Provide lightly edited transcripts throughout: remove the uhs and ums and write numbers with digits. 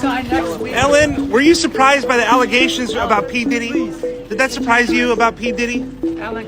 Ellen, were you surprised by the allegations about P. Diddy? Did that surprise you about P. Diddy?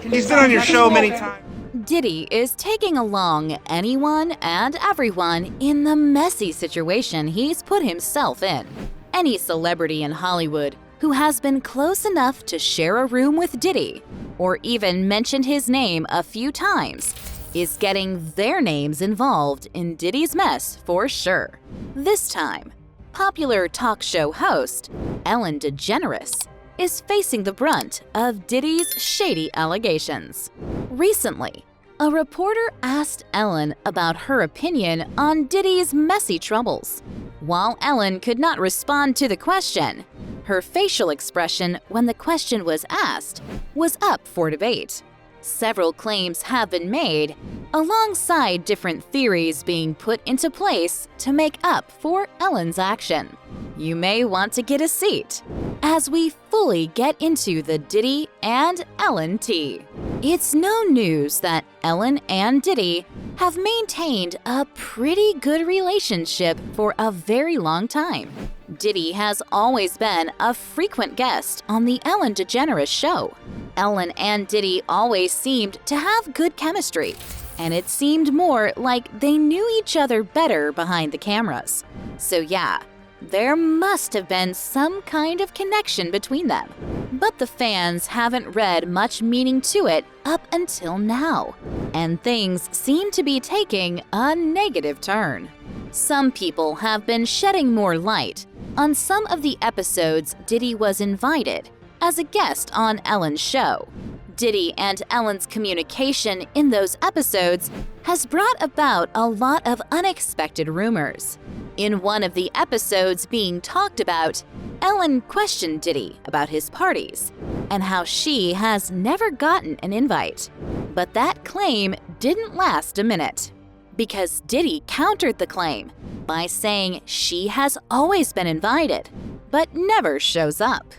He's been on your show many times. Diddy is taking along anyone and everyone in the messy situation he's put himself in. Any celebrity in Hollywood who has been close enough to share a room with Diddy, or even mentioned his name a few times, is getting their names involved in Diddy's mess for sure. This time, popular talk show host Ellen DeGeneres is facing the brunt of Diddy's shady allegations. Recently, a reporter asked Ellen about her opinion on Diddy's messy troubles. While Ellen could not respond to the question, her facial expression when the question was asked was up for debate. Several claims have been made, alongside different theories being put into place to make up for Ellen's action. You may want to get a seat as we fully get into the Diddy and Ellen tea. It's no news that Ellen and Diddy have maintained a pretty good relationship for a very long time. Diddy has always been a frequent guest on the Ellen DeGeneres show. Ellen and Diddy always seemed to have good chemistry, and it seemed more like they knew each other better behind the cameras. So yeah, there must have been some kind of connection between them. But the fans haven't read much meaning to it up until now, and things seem to be taking a negative turn. Some people have been shedding more light on some of the episodes Diddy was invited as a guest on Ellen's show. Diddy and Ellen's communication in those episodes has brought about a lot of unexpected rumors. In one of the episodes being talked about, Ellen questioned Diddy about his parties and how she has never gotten an invite. But that claim didn't last a minute, because Diddy countered the claim by saying she has always been invited, but never shows up.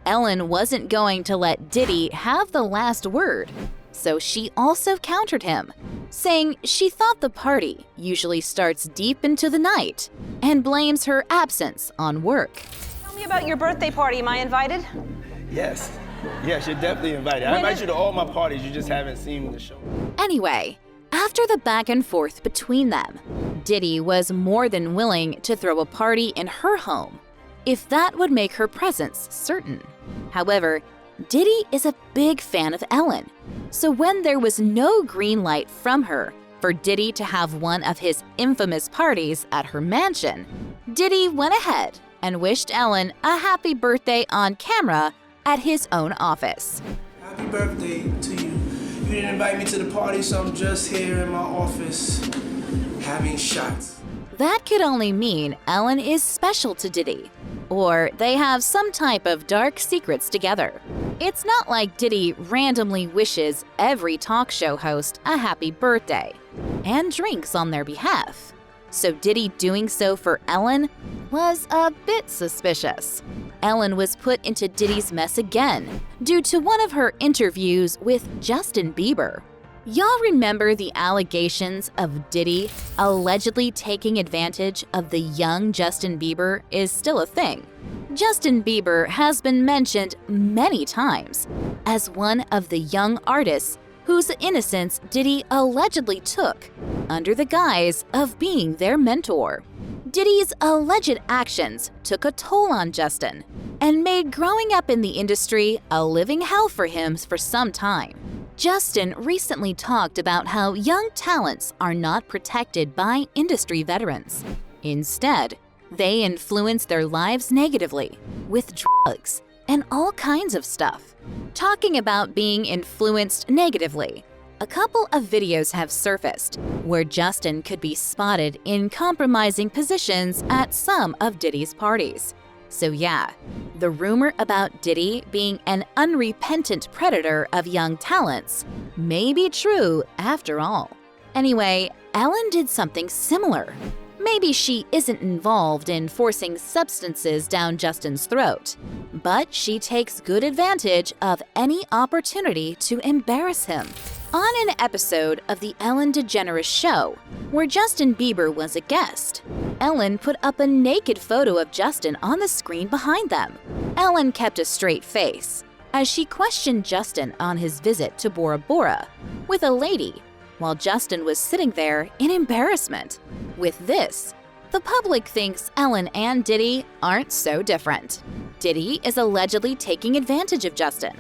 Ellen wasn't going to let Diddy have the last word, so she also countered him, saying she thought the party usually starts deep into the night and blames her absence on work. Tell me about your birthday party. Am I invited? Yes, you're definitely invited. I invite you to all my parties, you just haven't seen the show. Anyway, after the back and forth between them, Diddy was more than willing to throw a party in her home if that would make her presence certain. However, Diddy is a big fan of Ellen, so when there was no green light from her for Diddy to have one of his infamous parties at her mansion, Diddy went ahead and wished Ellen a happy birthday on camera at his own office. Happy birthday to you. You didn't invite me to the party, so I'm just here in my office having shots. That could only mean Ellen is special to Diddy, or they have some type of dark secrets together. It's not like Diddy randomly wishes every talk show host a happy birthday and drinks on their behalf. So Diddy doing so for Ellen was a bit suspicious. Ellen was put into Diddy's mess again due to one of her interviews with Justin Bieber. Y'all remember the allegations of Diddy allegedly taking advantage of the young Justin Bieber is still a thing. Justin Bieber has been mentioned many times as one of the young artists whose innocence Diddy allegedly took under the guise of being their mentor. Diddy's alleged actions took a toll on Justin and made growing up in the industry a living hell for him for some time. Justin recently talked about how young talents are not protected by industry veterans. Instead, they influence their lives negatively with drugs and all kinds of stuff. Talking about being influenced negatively, a couple of videos have surfaced where Justin could be spotted in compromising positions at some of Diddy's parties. So yeah, the rumor about Diddy being an unrepentant predator of young talents may be true after all. Anyway, Ellen did something similar. Maybe she isn't involved in forcing substances down Justin's throat, but she takes good advantage of any opportunity to embarrass him. On an episode of the Ellen DeGeneres show, where Justin Bieber was a guest, Ellen put up a naked photo of Justin on the screen behind them. Ellen kept a straight face as she questioned Justin on his visit to Bora Bora with a lady, while Justin was sitting there in embarrassment. With this, the public thinks Ellen and Diddy aren't so different. Diddy is allegedly taking advantage of Justin,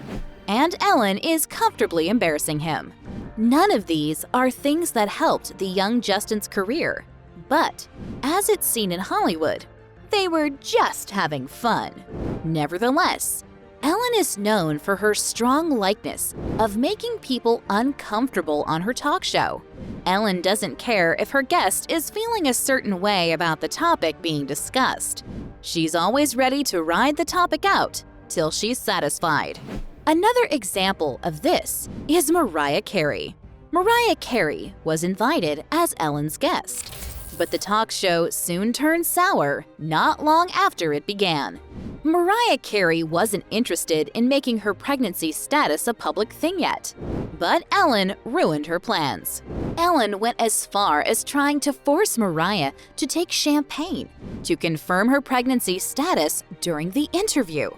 and Ellen is comfortably embarrassing him. None of these are things that helped the young Justin's career, but as it's seen in Hollywood, they were just having fun. Nevertheless, Ellen is known for her strong likeness of making people uncomfortable on her talk show. Ellen doesn't care if her guest is feeling a certain way about the topic being discussed. She's always ready to ride the topic out till she's satisfied. Another example of this is Mariah Carey. Mariah Carey was invited as Ellen's guest, but the talk show soon turned sour not long after it began. Mariah Carey wasn't interested in making her pregnancy status a public thing yet, but Ellen ruined her plans. Ellen went as far as trying to force Mariah to take champagne to confirm her pregnancy status during the interview.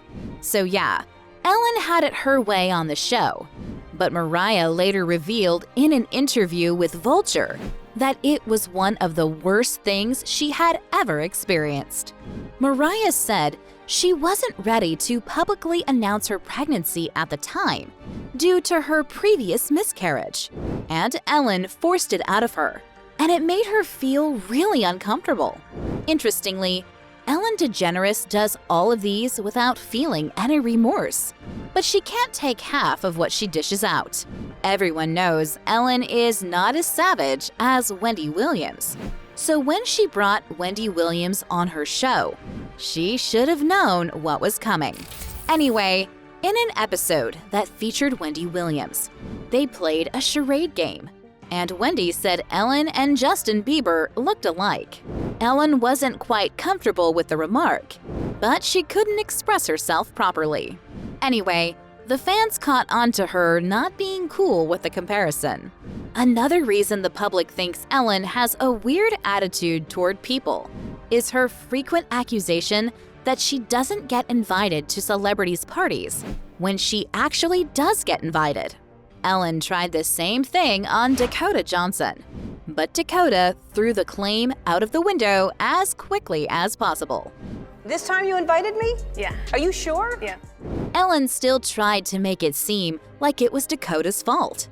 So yeah, Ellen had it her way on the show, but Mariah later revealed in an interview with Vulture that it was one of the worst things she had ever experienced. Mariah said she wasn't ready to publicly announce her pregnancy at the time due to her previous miscarriage, and Ellen forced it out of her, and it made her feel really uncomfortable. Interestingly, Ellen DeGeneres does all of these without feeling any remorse, but she can't take half of what she dishes out. Everyone knows Ellen is not as savage as Wendy Williams, so when she brought Wendy Williams on her show, she should have known what was coming. Anyway, in an episode that featured Wendy Williams, they played a charade game, and Wendy said Ellen and Justin Bieber looked alike. Ellen wasn't quite comfortable with the remark, but she couldn't express herself properly. Anyway, the fans caught on to her not being cool with the comparison. Another reason the public thinks Ellen has a weird attitude toward people is her frequent accusation that she doesn't get invited to celebrities' parties when she actually does get invited. Ellen tried the same thing on Dakota Johnson, but Dakota threw the claim out of the window as quickly as possible. This time you invited me? Yeah. Are you sure? Yeah. Ellen still tried to make it seem like it was Dakota's fault,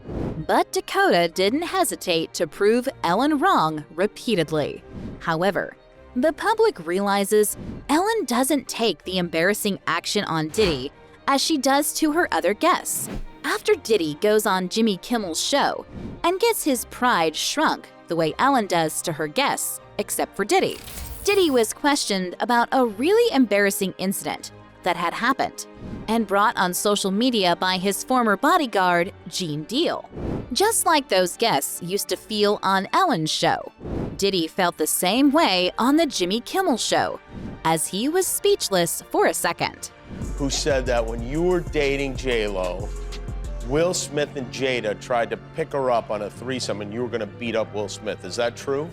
but Dakota didn't hesitate to prove Ellen wrong repeatedly. However, the public realizes Ellen doesn't take the embarrassing action on Diddy as she does to her other guests. After Diddy goes on Jimmy Kimmel's show and gets his pride shrunk the way Ellen does to her guests, except for Diddy. Diddy was questioned about a really embarrassing incident that had happened and brought on social media by his former bodyguard, Gene Deal. Just like those guests used to feel on Ellen's show, Diddy felt the same way on the Jimmy Kimmel show, as he was speechless for a second. Who said that when you were dating J-Lo, Will Smith and Jada tried to pick her up on a threesome and you were gonna beat up Will Smith. Is that true?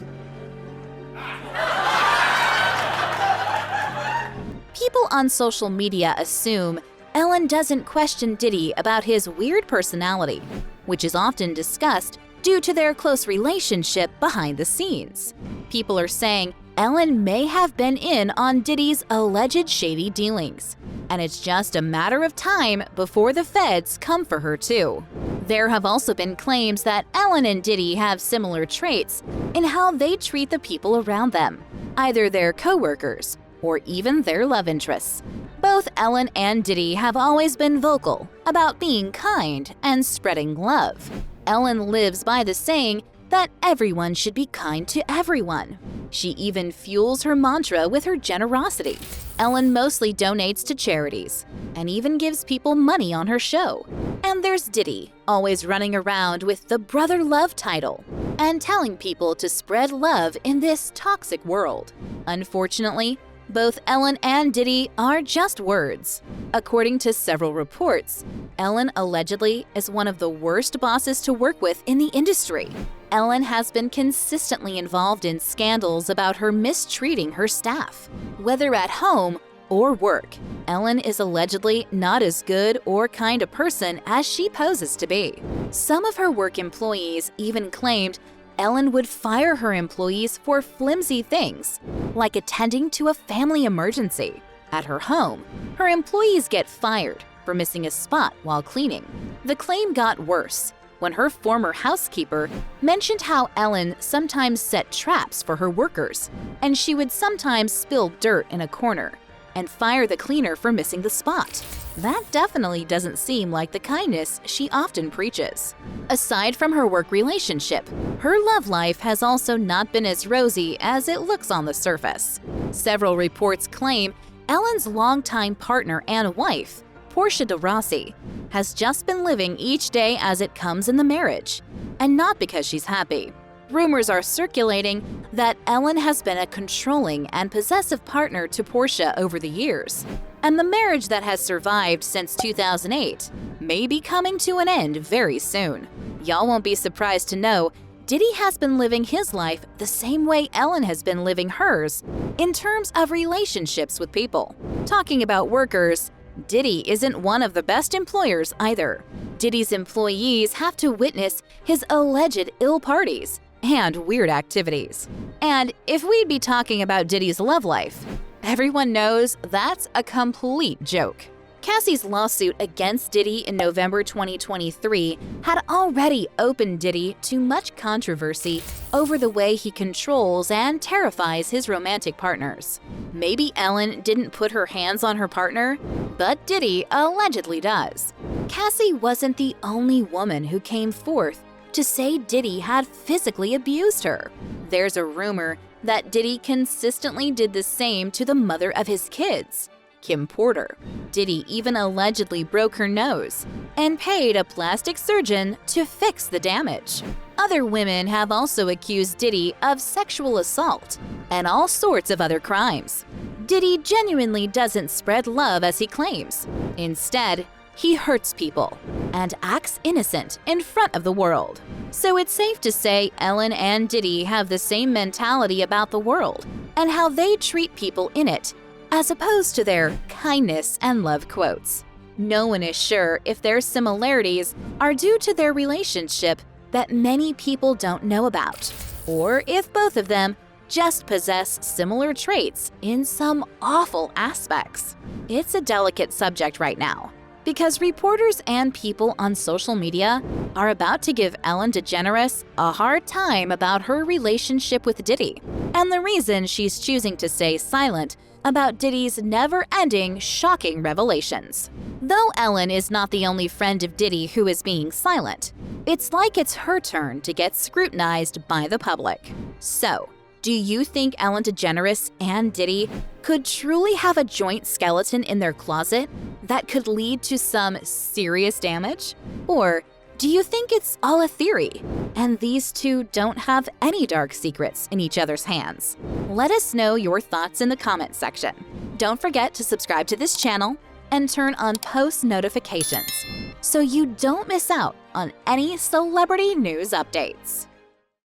People on social media assume Ellen doesn't question Diddy about his weird personality, which is often discussed due to their close relationship behind the scenes. People are saying Ellen may have been in on Diddy's alleged shady dealings, and it's just a matter of time before the feds come for her too. There have also been claims that Ellen and Diddy have similar traits in how they treat the people around them, either their co-workers or even their love interests. Both Ellen and Diddy have always been vocal about being kind and spreading love. Ellen lives by the saying that everyone should be kind to everyone. She even fuels her mantra with her generosity. Ellen mostly donates to charities and even gives people money on her show. And there's Diddy, always running around with the Brother Love title and telling people to spread love in this toxic world. Unfortunately, Both Ellen and Diddy are just words. According to several reports, Ellen allegedly is one of the worst bosses to work with in the industry. Ellen has been consistently involved in scandals about her mistreating her staff, whether at home or work. Ellen is allegedly not as good or kind a person as she poses to be. Some of her work employees even claimed Ellen would fire her employees for flimsy things, like attending to a family emergency. At her home, her employees get fired for missing a spot while cleaning. The claim got worse when her former housekeeper mentioned how Ellen sometimes set traps for her workers, and she would sometimes spill dirt in a corner and fire the cleaner for missing the spot. That definitely doesn't seem like the kindness she often preaches. Aside from her work relationship, her love life has also not been as rosy as it looks on the surface. Several reports claim Ellen's longtime partner and wife, Portia de Rossi, has just been living each day as it comes in the marriage, and not because she's happy. Rumors are circulating that Ellen has been a controlling and possessive partner to Portia over the years, and the marriage that has survived since 2008 may be coming to an end very soon. Y'all won't be surprised to know Diddy has been living his life the same way Ellen has been living hers in terms of relationships with people. Talking about workers, Diddy isn't one of the best employers either. Diddy's employees have to witness his alleged ill parties and weird activities. And if we'd be talking about Diddy's love life, everyone knows that's a complete joke. Cassie's lawsuit against Diddy in November 2023 had already opened Diddy to much controversy over the way he controls and terrifies his romantic partners. Maybe Ellen didn't put her hands on her partner, but Diddy allegedly does. Cassie wasn't the only woman who came forth to say Diddy had physically abused her. There's a rumor that Diddy consistently did the same to the mother of his kids, Kim Porter. Diddy even allegedly broke her nose and paid a plastic surgeon to fix the damage. Other women have also accused Diddy of sexual assault and all sorts of other crimes. Diddy genuinely doesn't spread love as he claims. Instead, he hurts people and acts innocent in front of the world. So it's safe to say Ellen and Diddy have the same mentality about the world and how they treat people in it, as opposed to their kindness and love quotes. No one is sure if their similarities are due to their relationship that many people don't know about, or if both of them just possess similar traits in some awful aspects. It's a delicate subject right now, because reporters and people on social media are about to give Ellen DeGeneres a hard time about her relationship with Diddy, and the reason she's choosing to stay silent about Diddy's never-ending, shocking revelations. Though Ellen is not the only friend of Diddy who is being silent, it's like it's her turn to get scrutinized by the public. So, do you think Ellen DeGeneres and Diddy could truly have a joint skeleton in their closet that could lead to some serious damage? Or do you think it's all a theory, and these two don't have any dark secrets in each other's hands? Let us know your thoughts in the comment section. Don't forget to subscribe to this channel and turn on post notifications so you don't miss out on any celebrity news updates.